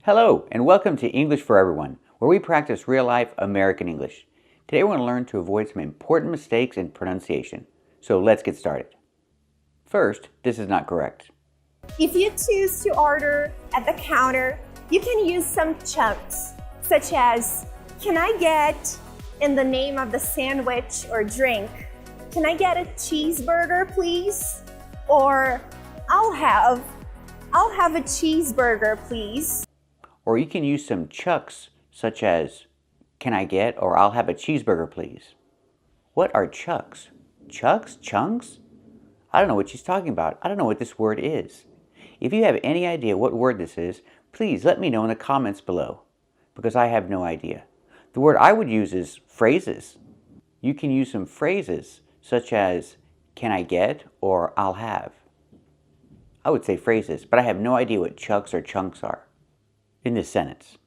Hello, and welcome to English for Everyone, where we practice real-life American English. Today we're going to learn to avoid some important mistakes in pronunciation. So let's get started. First, this is not correct. If you choose to order at the counter, you can use some chunks, such as, can I get, in the name of the sandwich or drink, can I get a cheeseburger, please? Or, I'll have a cheeseburger, please. Or you can use some chucks, such as, can I get, or I'll have a cheeseburger, please. What are chucks? Chucks? Chunks? I don't know what she's talking about. I don't know what this word is. If you have any idea what word this is, please let me know in the comments below, because I have no idea. The word I would use is phrases. You can use some phrases, such as, can I get, or I'll have. I would say phrases, but I have no idea what chucks or chunks are in this sentence.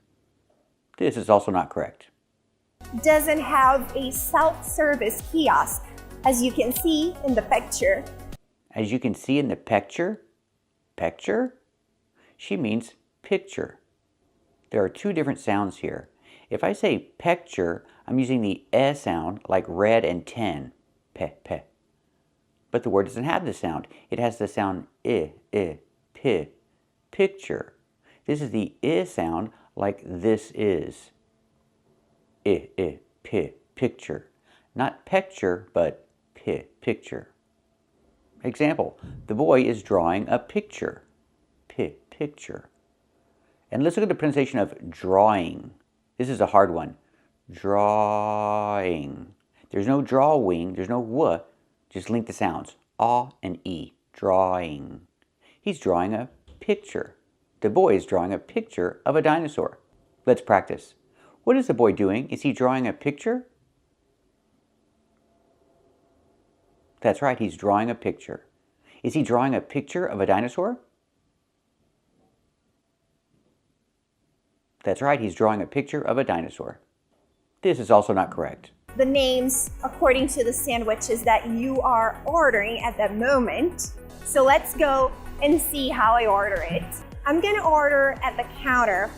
This is also not correct. Doesn't have a self-service kiosk, as you can see in the picture. As you can see in the picture, she means picture. There are two different sounds here. If I say picture, I'm using the E sound like red and 10, pe. But the word doesn't have the sound. It has the sound p, picture. This is the I sound like this is. P, picture. Not picture, but picture. Example, the boy is drawing a picture. Picture. And let's look at the pronunciation of drawing. This is a hard one. Drawing. There's no drawing, there's no w. Just link the sounds. A and E. Drawing. He's drawing a picture. The boy is drawing a picture of a dinosaur. Let's practice. What is the boy doing? Is he drawing a picture? That's right, he's drawing a picture. Is he drawing a picture of a dinosaur? That's right, he's drawing a picture of a dinosaur. This is also not correct. The names according to the sandwiches that you are ordering at that moment. So let's go and see how I order it. I'm gonna order at the counter.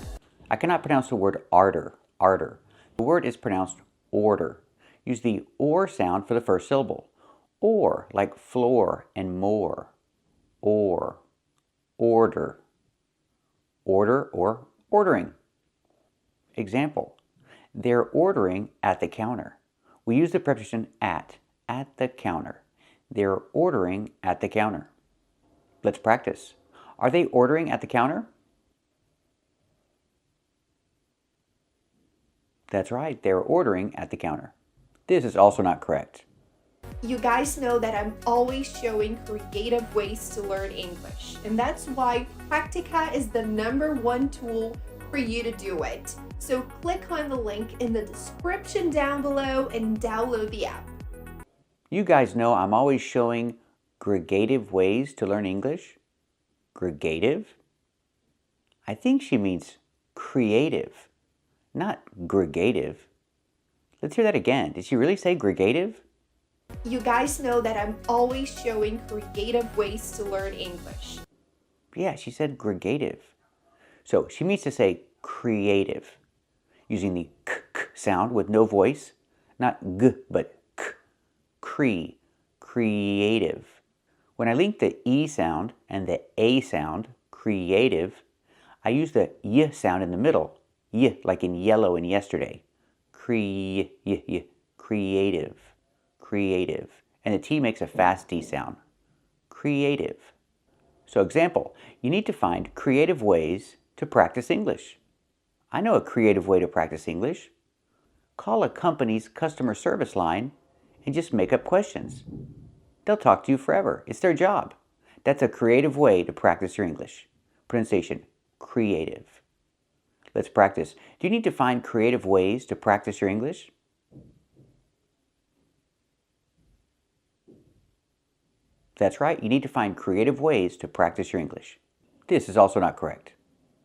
I cannot pronounce the word arter. The word is pronounced order. Use the or sound for the first syllable. Or, like floor and more. Or, order. Order or ordering. Example, they're ordering at the counter. We use the preposition at the counter. They're ordering at the counter. Let's practice. Are they ordering at the counter? That's right, they're ordering at the counter. This is also not correct. You guys know that I'm always showing creative ways to learn English, and that's why Practica is the #1 tool for you to do it. So click on the link in the description down below and download the app. You guys know I'm always showing creative ways to learn English. Creative? I think she means creative, not gregative. Let's hear that again. Did she really say gregative? You guys know that I'm always showing creative ways to learn English. Yeah, she said gregative. So she means to say creative, using the k sound with no voice, not g, but k, creative. When I link the E sound and the A sound, creative, I use the Y sound in the middle, Y like in yellow and yesterday. Creative. And the T makes a fast T sound. Creative. So example, you need to find creative ways to practice English. I know a creative way to practice English. Call a company's customer service line and just make up questions. They'll talk to you forever. It's their job. That's a creative way to practice your English. Pronunciation, creative. Let's practice. Do you need to find creative ways to practice your English? That's right, you need to find creative ways to practice your English. This is also not correct.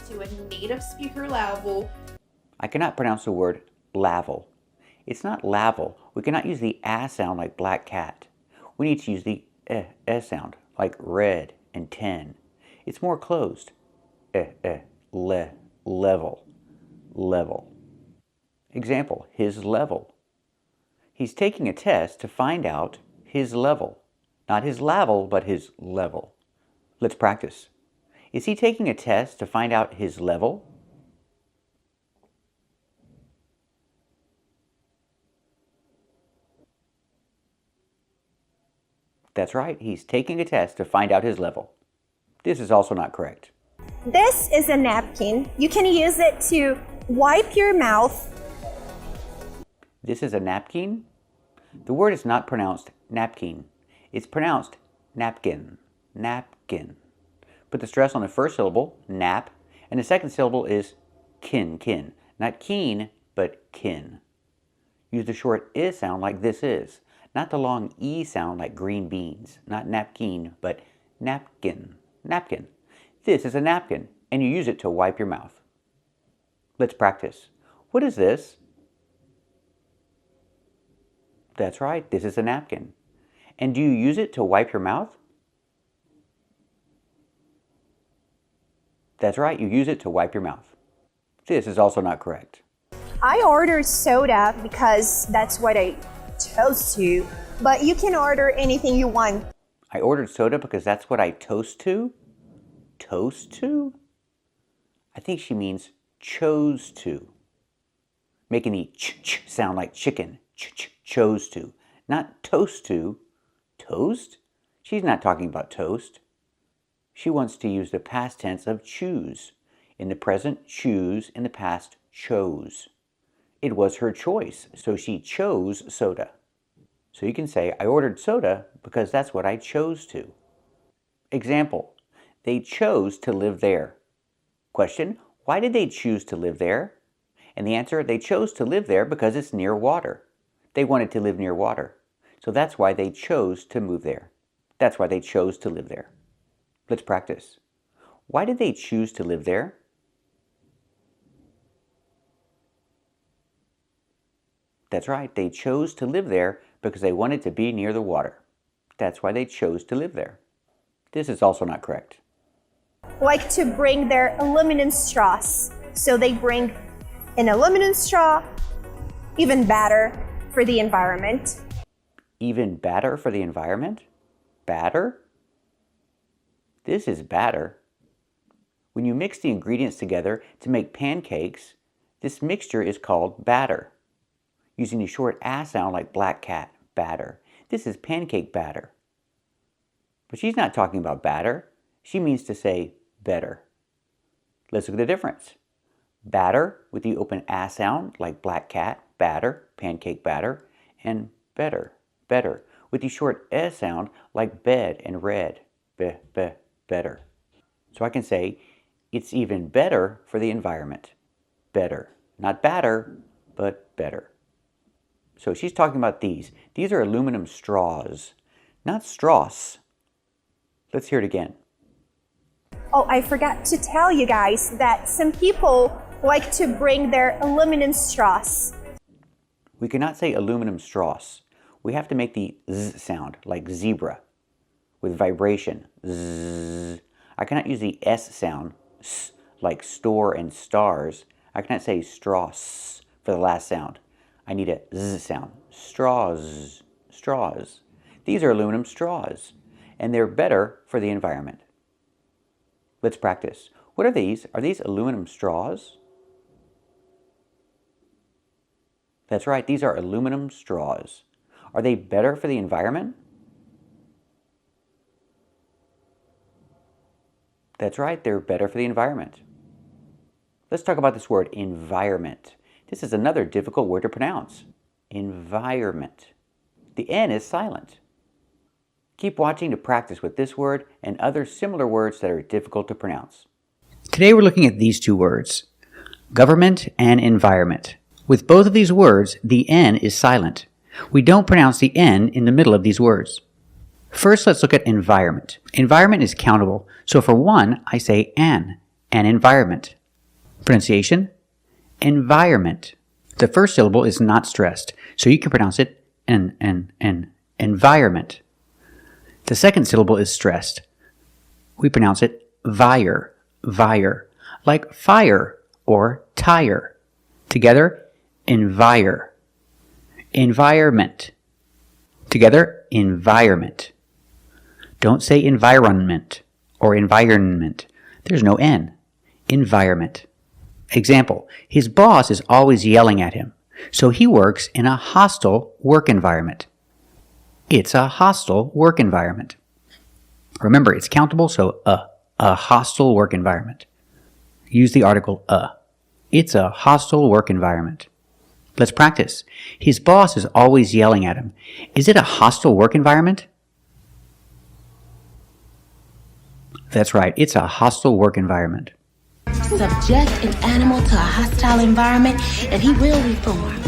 To a native speaker level. I cannot pronounce the word level. It's not level. We cannot use the A sound like black cat. We need to use the E sound like red and 10. It's more closed. Le, level, level. Example, his level. He's taking a test to find out his level. Not his level, but his level. Let's practice. Is he taking a test to find out his level? That's right, he's taking a test to find out his level. This is also not correct. This is a napkin. You can use it to wipe your mouth. This is a napkin? The word is not pronounced napkin. It's pronounced napkin, napkin. Put the stress on the first syllable, nap, and the second syllable is kin, kin. Not keen, but kin. Use the short I sound like this is, not the long E sound like green beans. Not napkin, but napkin, napkin. This is a napkin, and you use it to wipe your mouth. Let's practice. What is this? That's right, this is a napkin. And do you use it to wipe your mouth? That's right, you use it to wipe your mouth. This is also not correct. I ordered soda because that's what I chose to, but you can order anything you want. I ordered soda because that's what I toast to? Toast to? I think she means chose to. Making the ch sound like chicken. Chose to. Not toast to. Toast? She's not talking about toast. She wants to use the past tense of choose. In the present, choose. In the past, chose. It was her choice, so she chose soda. So you can say, I ordered soda because that's what I chose to. Example, they chose to live there. Question, why did they choose to live there? And the answer, they chose to live there because it's near water. They wanted to live near water. So that's why they chose to move there. That's why they chose to live there. Let's practice. Why did they choose to live there? That's right, they chose to live there because they wanted to be near the water. That's why they chose to live there. This is also not correct. Like to bring their aluminum straws. So they bring an aluminum straw, even better for the environment. Even better for the environment? Batter? This is batter. When you mix the ingredients together to make pancakes, this mixture is called batter. Using the short A sound like black cat, batter. This is pancake batter. But she's not talking about batter. She means to say better. Let's look at the difference. Batter with the open A sound like black cat, batter, pancake batter, and better, better with the short S sound like bed and red, better. So I can say it's even better for the environment. Better. Not batter, but better. So she's talking about these. These are aluminum straws, not straws. Let's hear it again. Oh, I forgot to tell you guys that some people like to bring their aluminum straws. We cannot say aluminum straws. We have to make the Z sound like zebra with vibration. Z. I cannot use the S sound S, like store and stars. I cannot say straws for the last sound. I need a Z sound. Straws, straws. These are aluminum straws, and they're better for the environment. Let's practice. What are these? Are these aluminum straws? That's right, these are aluminum straws. Are they better for the environment? That's right, they're better for the environment. Let's talk about this word, environment. This is another difficult word to pronounce. Environment. The N is silent. Keep watching to practice with this word and other similar words that are difficult to pronounce. Today we're looking at these two words, government and environment. With both of these words, the N is silent. We don't pronounce the N in the middle of these words. First, let's look at environment. Environment is countable, so for one, I say an environment. Pronunciation, environment. The first syllable is not stressed, so you can pronounce it environment. The second syllable is stressed. We pronounce it vire, like fire or tire. Together, envire. Environment. Together, environment. Don't say environment or environment. There's no N. Environment. Example, his boss is always yelling at him, so he works in a hostile work environment. It's a hostile work environment. Remember, it's countable, so a hostile work environment. Use the article a. It's a hostile work environment. Let's practice. His boss is always yelling at him. Is it a hostile work environment? That's right, it's a hostile work environment. Subject an animal to a hostile environment and he will reform.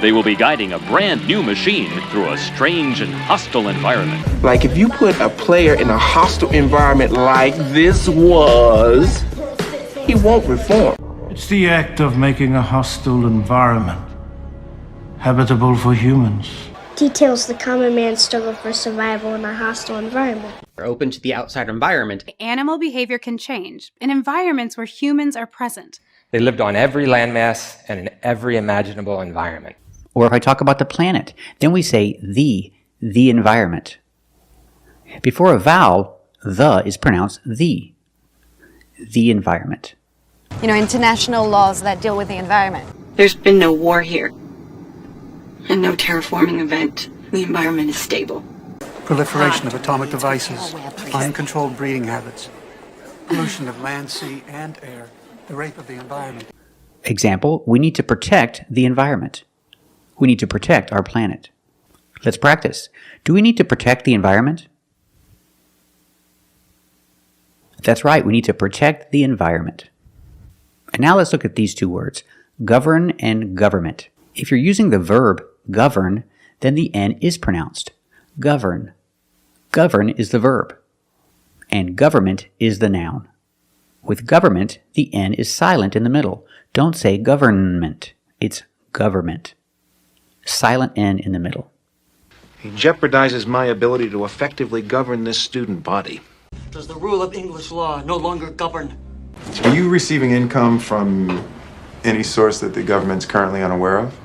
They will be guiding a brand new machine through a strange and hostile environment. Like if you put a player in a hostile environment like this was, he won't reform. It's the act of making a hostile environment habitable for humans. Details the common man's struggle for survival in a hostile environment. Are open to the outside environment. Animal behavior can change in environments where humans are present. They lived on every landmass and in every imaginable environment. Or if I talk about the planet, then we say the environment. Before a vowel, the is pronounced the environment. International laws that deal with the environment. There's been no war here and no terraforming event. The environment is stable. Proliferation of atomic devices, uncontrolled breeding habits, pollution of land, sea, and air, the rape of the environment. Example, we need to protect the environment. We need to protect our planet. Let's practice. Do we need to protect the environment? That's right, we need to protect the environment. And now let's look at these two words, govern and government. If you're using the verb govern, then the N is pronounced. Govern. Govern is the verb, and government is the noun. With government, the N is silent in the middle. Don't say government. It's government. Silent N in the middle. He jeopardizes my ability to effectively govern this student body. Does the rule of English law no longer govern? Are you receiving income from any source that the government's currently unaware of?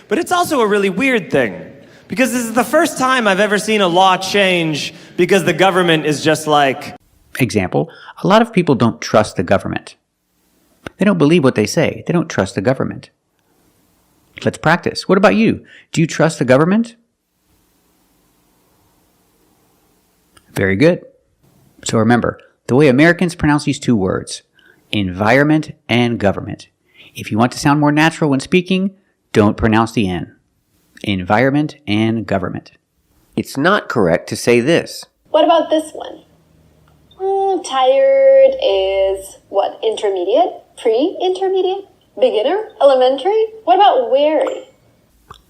But it's also a really weird thing, because this is the first time I've ever seen a law change because the government is just like... Example, a lot of people don't trust the government. They don't believe what they say. They don't trust the government. Let's practice. What about you? Do you trust the government? Very good. So remember, the way Americans pronounce these two words, environment and government. If you want to sound more natural when speaking, don't pronounce the N. Environment and government. It's not correct to say this. What about this one? Tired is what? Intermediate? Pre-intermediate? Beginner? Elementary? What about weary?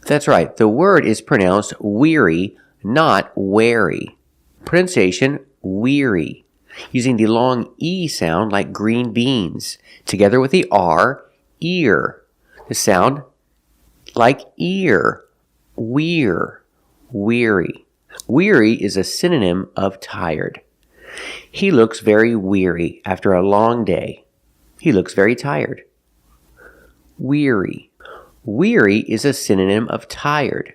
That's right. The word is pronounced weary, not wary. Pronunciation, weary. Using the long E sound like green beans. Together with the R, ear. The sound like ear. Weir. Weary. Weary is a synonym of tired. He looks very weary after a long day. He looks very tired. Weary. Weary is a synonym of tired,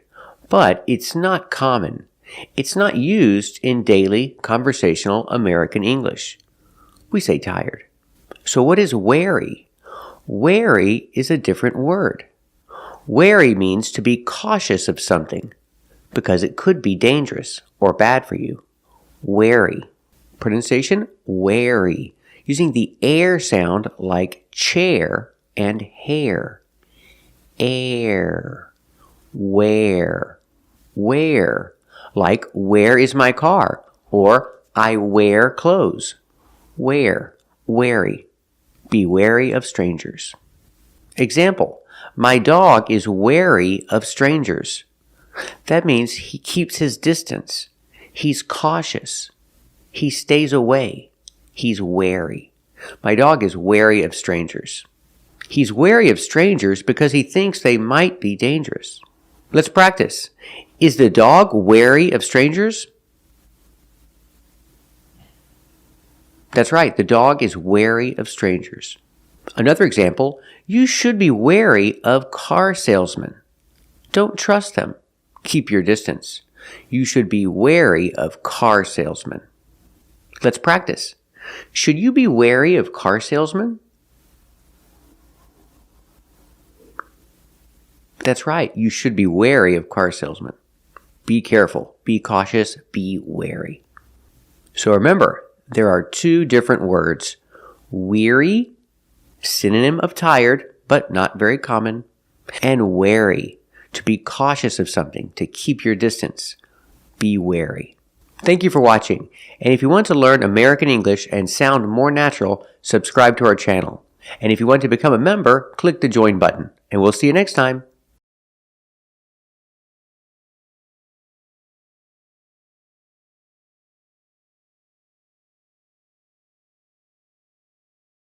but it's not common. It's not used in daily conversational American English. We say tired. So what is wary? Wary is a different word. Wary means to be cautious of something because it could be dangerous or bad for you. Wary. Pronunciation, wary. Using the air sound like chair and hair. Air. Where. Where. Like, where is my car? Or, I wear clothes. Where. Wary. Be wary of strangers. Example, my dog is wary of strangers. That means he keeps his distance. He's cautious. He stays away. He's wary. My dog is wary of strangers. He's wary of strangers because he thinks they might be dangerous. Let's practice. Is the dog wary of strangers? That's right, the dog is wary of strangers. Another example, you should be wary of car salesmen. Don't trust them. Keep your distance. You should be wary of car salesmen. Let's practice. Should you be wary of car salesmen? That's right. You should be wary of car salesmen. Be careful. Be cautious. Be wary. So remember, there are two different words. Weary, synonym of tired, but not very common. And wary, to be cautious of something, to keep your distance. Be wary. Thank you for watching. And if you want to learn American English and sound more natural, subscribe to our channel. And if you want to become a member, click the join button. And we'll see you next time.